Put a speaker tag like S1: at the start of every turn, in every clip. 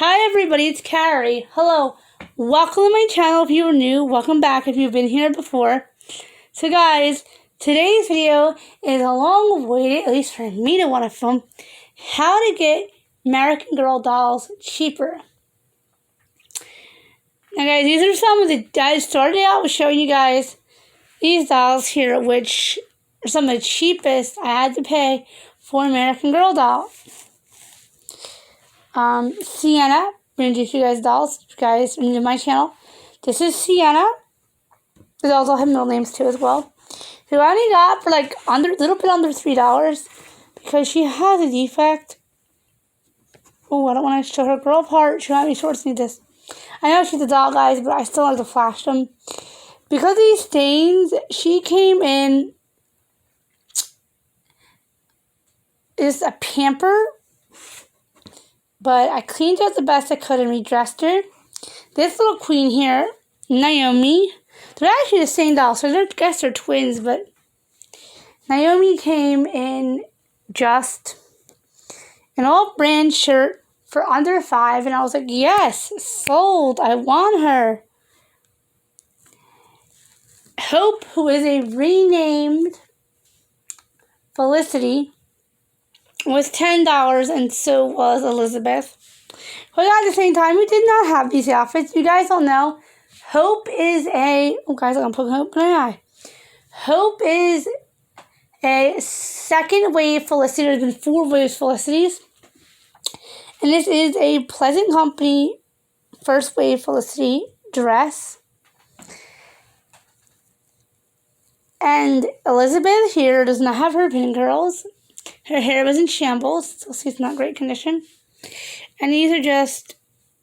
S1: Hi everybody, it's Carrie. Hello. Welcome to my channel if you are new. Welcome back if you've been here before. So guys, today's video is a long awaited, at least for me to want to film, how to get American Girl dolls cheaper. Now guys, these are some of the, I started out with showing you guys these dolls here, which are some of the cheapest I had to pay for American Girl doll. Sienna, I'm going to introduce you guys dolls. If you guys are new to my channel, this is Sienna. The dolls all have middle names too as well. Who I only got for like a little bit under $3 because she has a defect. Oh, I don't want to show her girl part. She might be shorts need this. I know she's a doll, guys, but I still like to flash them. Because of these stains, she came in is a pamper. But I cleaned her the best I could and redressed her. This little queen here, Naomi, they're actually the same doll, so I guess they're twins, but Naomi came in just an all brand shirt for under $5, and I was like, yes, sold, I want her. Hope, who is a renamed Felicity, was $10, and so was Elizabeth. But at the same time, we did not have these outfits. You guys all know, Hope is a... Oh, guys, I'm going to poke Hope in the eye. Hope is a second wave Felicity. There's been 4 waves Felicities. And this is a Pleasant Company first wave Felicity dress. And Elizabeth here does not have her pin curls. Her hair was in shambles, so it's not great condition. And these are just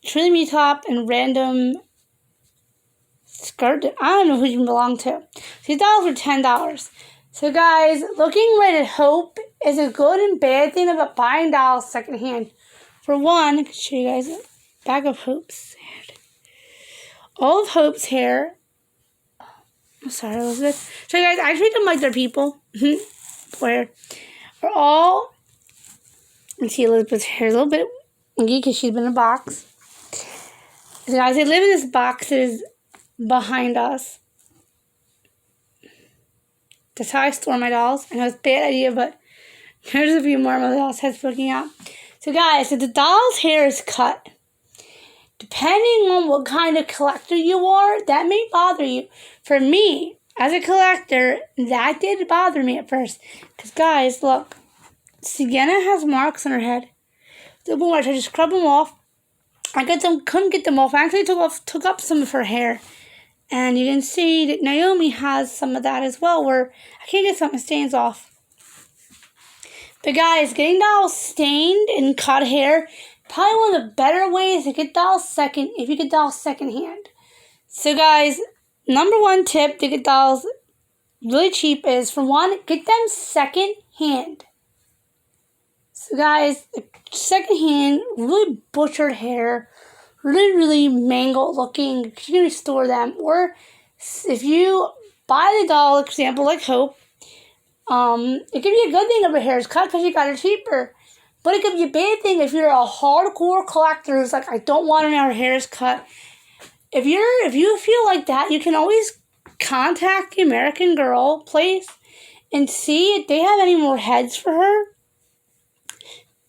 S1: trilby top and random skirt. I don't know who you belong to. These dolls were $10. So guys, looking right at Hope is a good and bad thing about buying dolls secondhand. For one, I can show you guys a bag of Hope's hair. All of Hope's hair. I'm sorry, Elizabeth. So guys, I treat them like they're people. Where are all, let's see, Elizabeth's hair is a little bit wingy because she's been in a box. So guys, they live in this box that is behind us. That's how I store my dolls. I know it's a bad idea, but there's a few more of my dolls' heads poking out. So guys, if the doll's hair is cut, depending on what kind of collector you are, that may bother you. For me, as a collector, that did bother me at first. Because, guys, look. Sienna has marks on her head. I tried to scrub them off. Couldn't get them off. I actually took up some of her hair. And you can see that Naomi has some of that as well, where I can't get some of the stains off. But, guys, getting dolls stained and cut hair, probably one of the better ways to get dolls if you get dolls secondhand. So, guys, number one tip to get dolls really cheap is, for one, get them second hand. So guys, secondhand, really butchered hair, really mangled looking, you can restore them. Or if you buy the doll, for example, like Hope, it could be a good thing if her hair is cut because you got her cheaper. But it could be a bad thing if you're a hardcore collector who's like, I don't want her hair is cut. If you feel like that, you can always contact the American Girl place and see if they have any more heads for her.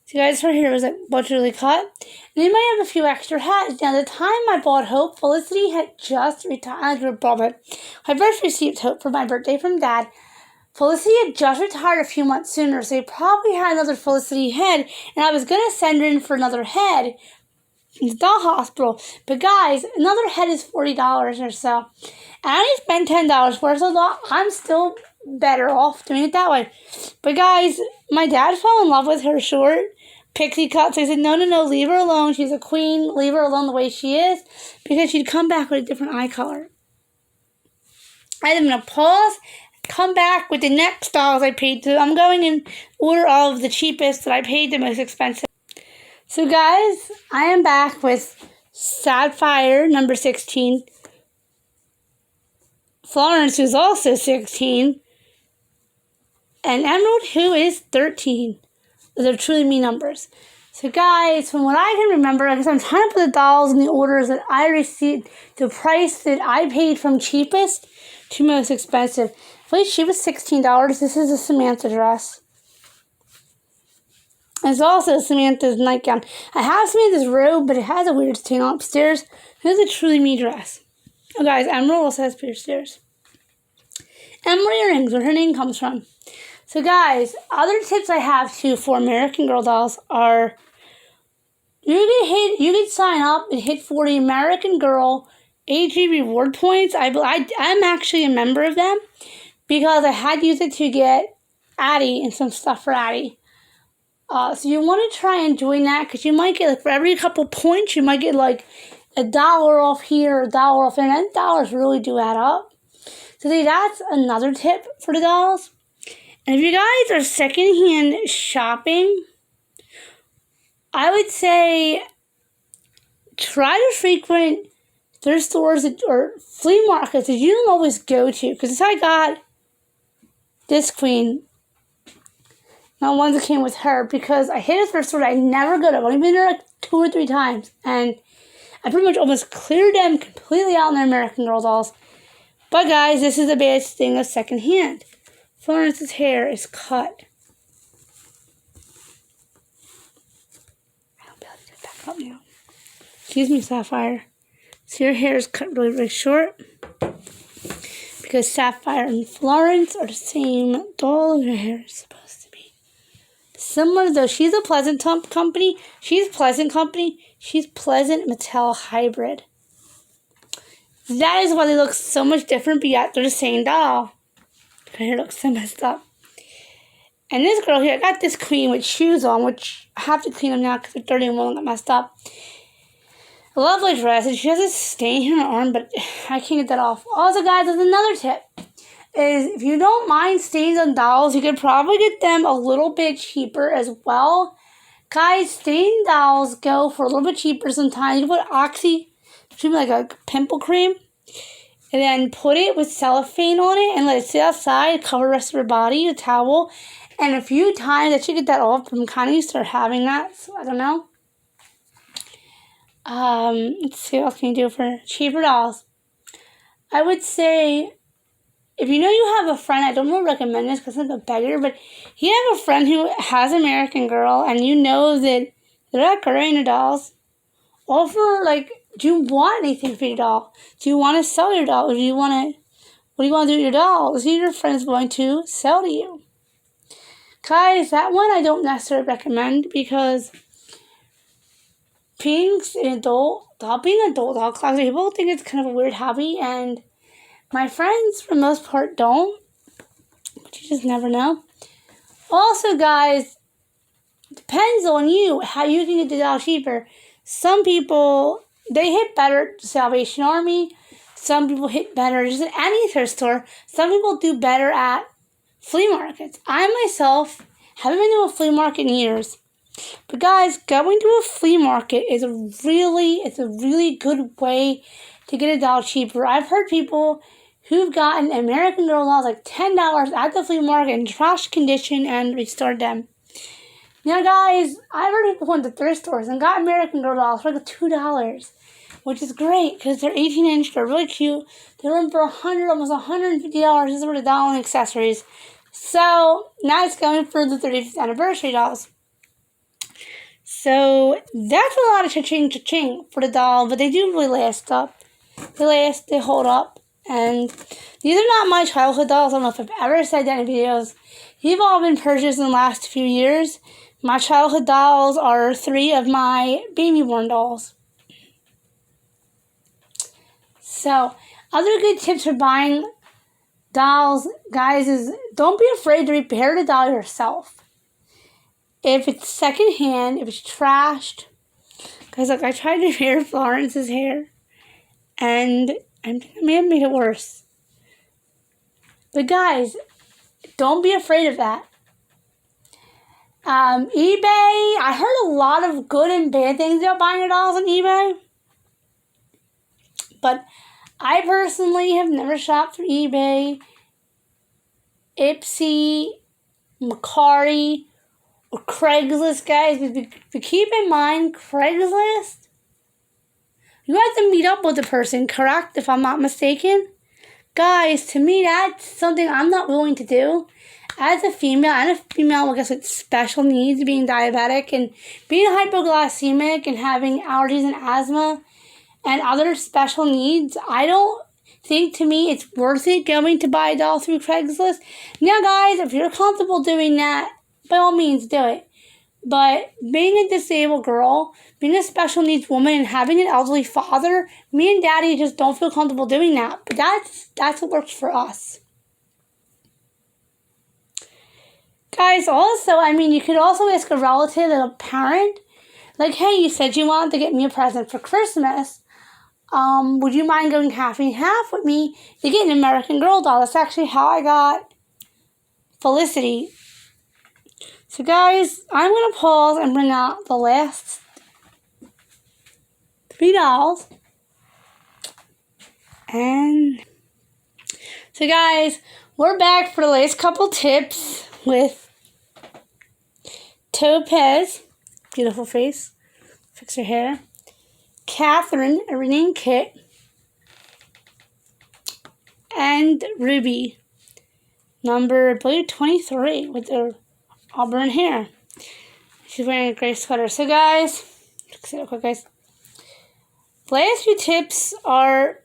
S1: So guys, her hair was like butcherly cut. And they might have a few extra heads. Now, the time I bought Hope, Felicity had just retired. I first received Hope for my birthday from Dad. Felicity had just retired a few months sooner, so they probably had another Felicity head. And I was going to send her in for another head in the doll hospital. But guys, another head is $40 or so. And I only spent $10 for it, so I'm still better off doing it that way. But guys, my dad fell in love with her short pixie cut, so I said, no, leave her alone. She's a queen. Leave her alone the way she is, because she'd come back with a different eye color. I'm going to pause, come back with the next dolls I paid to. I'm going in order of the cheapest that I paid the most expensive. So guys, I am back with Sapphire, number 16. Florence, who's also 16. And Emerald, who is 13. Those are truly me numbers. So guys, from what I can remember, because I'm trying to put the dolls in the orders that I received, the price that I paid from cheapest to most expensive. I believe she was $16. This is a Samantha dress. It's also Samantha's nightgown. I have Samantha's robe, but it has a weird stain on upstairs. This is a Truly Me dress. Oh guys, Emerald also has upstairs. Emerald earrings, where her name comes from. So guys, other tips I have too for American Girl dolls are you can sign up and hit for the American Girl AG reward points. I'm actually a member of them because I had used it to get Addie and some stuff for Addie. So you want to try and join that because you might get, like, for every couple points, you might get like $1 off here, $1 off there, and dollars really do add up. So that's another tip for the dolls. And if you guys are secondhand shopping, I would say try to frequent thrift stores or flea markets that you don't always go to. Because I got this queen, not ones that came with her, because I hit a thrift store that I never go to. I've only been there like 2 or 3 times. And I pretty much almost cleared them completely out in their American Girl dolls. But guys, this is the biggest thing of secondhand. Florence's hair is cut. I don't be able to get back up now. Excuse me, Sapphire. So your hair is cut really, really short. Because Sapphire and Florence are the same doll. Her hair is supposed to be similar, though. She's a Pleasant company. She's Pleasant company. She's Pleasant Mattel hybrid. That is why they look so much different, but yet they're the same doll. Her hair looks so messed up. And this girl here, I got this queen with shoes on, which I have to clean them now because they're dirty and won't get messed up. A lovely dress, and she has a stain in her arm, but I can't get that off. Also, guys, there's another tip. Is if you don't mind stains on dolls, you could probably get them a little bit cheaper as well. Guys, stained dolls go for a little bit cheaper sometimes. You put Oxy, like a pimple cream, and then put it with cellophane on it and let it sit outside, cover the rest of her body, a towel. And a few times I should get that off, but I'm kind of used to having that, so I don't know. Let's see what else can you do for cheaper dolls. I would say, if you know you have a friend, I don't really recommend this because I'm a beggar, but if you have a friend who has American Girl and you know that they're not great in dolls, offer, like, do you want anything for your doll? Do you want to sell your doll? Or what do you want to do with your doll? See, your friend's going to sell to you. Guys, that one I don't necessarily recommend because being an adult doll collector, people think it's kind of a weird hobby, and my friends, for the most part, don't. But you just never know. Also, guys, depends on you how you can get the doll cheaper. Some people, they hit better at Salvation Army. Some people hit better just at any thrift store. Some people do better at flea markets. I myself haven't been to a flea market in years. But guys, going to a flea market is a really good way to get a doll cheaper. I've heard people who've gotten American Girl dolls like $10 at the flea market in trash condition and restored them. Now guys, I've heard people went to thrift stores and got American Girl dolls for like $2, which is great because they're 18-inch, they're really cute. They run for almost $150 just for the doll and accessories. So now it's going for the 35th anniversary dolls. So that's a lot of cha-ching for the doll, but they do really last up. They hold up. And these are not my childhood dolls. I don't know if I've ever said that in videos. They've all been purchased in the last few years. My childhood dolls are 3 of my baby born dolls. So, other good tips for buying dolls, guys, is don't be afraid to repair the doll yourself. If it's secondhand, if it's trashed, because like I tried to repair Florence's hair, and I may have made it worse. But guys, don't be afraid of that. eBay, I heard a lot of good and bad things about buying your dolls on eBay. But I personally have never shopped through eBay, Ipsy, Mercari, or Craigslist, guys. But keep in mind, Craigslist, you have to meet up with the person, correct? If I'm not mistaken. Guys, to me, that's something I'm not willing to do. As a female, and a female, I guess, with special needs, being diabetic and being hypoglycemic and having allergies and asthma and other special needs, I don't think, to me, it's worth it going to buy a doll through Craigslist. Now, guys, if you're comfortable doing that, by all means, do it. But being a disabled girl, being a special needs woman, and having an elderly father, me and Daddy just don't feel comfortable doing that. But that's what works for us. Guys, also, I mean, you could also ask a relative and a parent, like, hey, you said you wanted to get me a present for Christmas. Would you mind going half and half with me to get an American Girl doll? That's actually how I got Felicity. So, guys, I'm going to pause and bring out the last 3 dolls. And so, guys, we're back for the last couple tips with Topaz, beautiful face, fix her hair. Catherine, a rename kit. And Ruby, number, I believe, 23, with their auburn hair. She's wearing a gray sweater. So, guys, fix it real quick, guys. The last few tips are,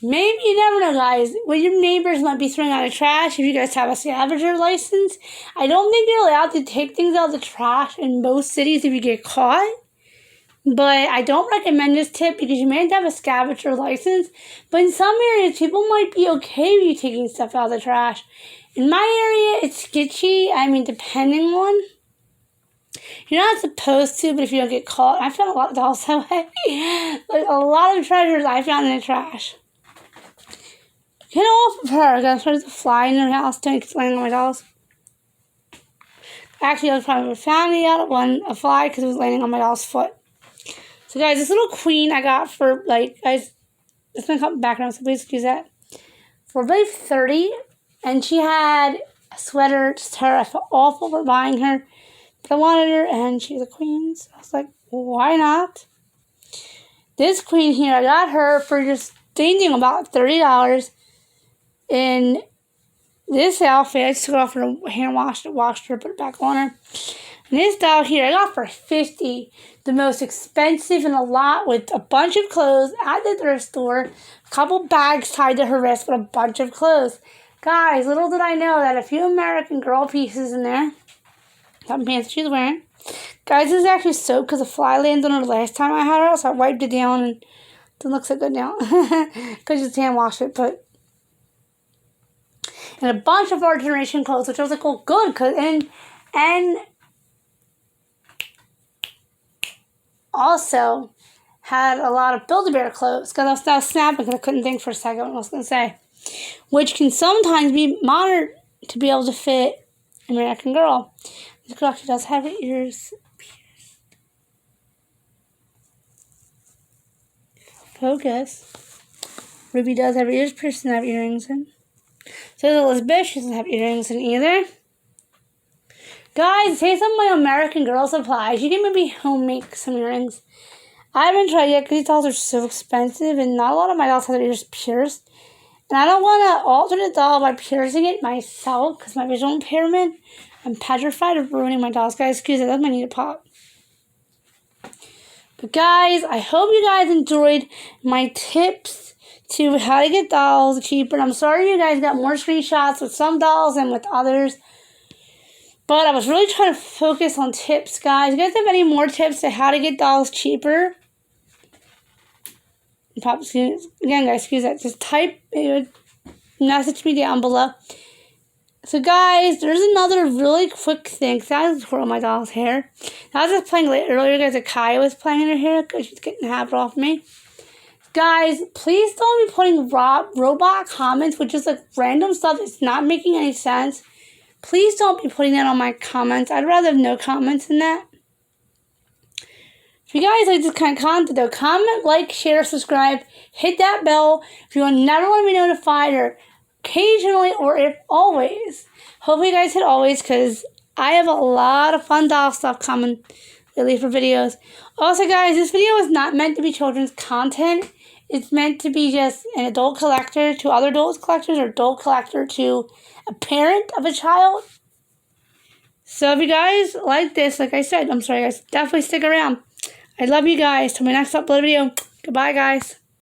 S1: maybe, you never know, guys, when your neighbors might be throwing out the trash, if you guys have a scavenger license. I don't think you're allowed to take things out of the trash in most cities if you get caught. But I don't recommend this tip because you may have to have a scavenger license. But in some areas, people might be okay with you taking stuff out of the trash. In my area, it's sketchy. I mean, depending on. You're not supposed to, but if you don't get caught. I found a lot of dolls that way. Like, a lot of treasures I found in the trash. Get off of her. Guys, there's a fly in her house. Don't explain on my dolls. Actually, I was probably found a fly because it was landing on my doll's foot. So, guys, this little queen I got for, like, guys, it's going to come background, so please excuse that. For about 30, and she had a sweater, just her. I felt awful for buying her, but I wanted her, and she's a queen, so I was like, well, why not? This queen here, I got her for just thinking about $30 in this outfit. I just took it off her hand, washed her, put it back on her. And this doll here, I got for $50. The most expensive in a lot, with a bunch of clothes at the thrift store. A couple bags tied to her wrist with a bunch of clothes. Guys, little did I know that a few American Girl pieces in there. Some pants she's wearing. Guys, this is actually soaked because a fly landed on her last time I had her. So I wiped it down and it doesn't look so good now. Because just hand wash it, but. And a bunch of our generation clothes, which I was like, well, good. And also had a lot of Build-A-Bear clothes because I was snapping because I couldn't think for a second what I was going to say. Which can sometimes be monitored to be able to fit American Girl. This girl actually does have her ears pierced. Focus. Ruby does have her ears pierced and have earrings in. So Elizabeth, she doesn't have earrings in either. Guys, say some of my American Girl supplies. You can maybe home make some earrings. I haven't tried yet because these dolls are so expensive and not a lot of my dolls have their ears pierced. And I don't want to alter the doll by piercing it myself because my visual impairment. I'm petrified of ruining my dolls. Guys, excuse me, that's my need to pop. But guys, I hope you guys enjoyed my tips to how to get dolls cheaper. And I'm sorry you guys got more screenshots with some dolls than with others. But I was really trying to focus on tips, guys. You guys have any more tips to how to get dolls cheaper? Again, guys, excuse that. Just type it, message me down below. So, guys, there's another really quick thing. So I was twirling my doll's hair. I was just playing earlier, guys. Kaya was playing in her hair because she's getting half off me. Guys, please don't be putting robot comments, which is like random stuff that's not making any sense. Please don't be putting that on my comments. I'd rather have no comments than that. If you guys like this kind of content, though, comment, like, share, subscribe, hit that bell if you want never want to be notified, or occasionally, or if always. Hopefully you guys hit always, because I have a lot of fun doll stuff coming lately for videos. Also, guys, this video is not meant to be children's content. It's meant to be just an adult collector to other adult collectors or adult collector to a parent of a child. So if you guys like this, like I said, I'm sorry guys, definitely stick around. I love you guys. Till my next upload video. Goodbye, guys.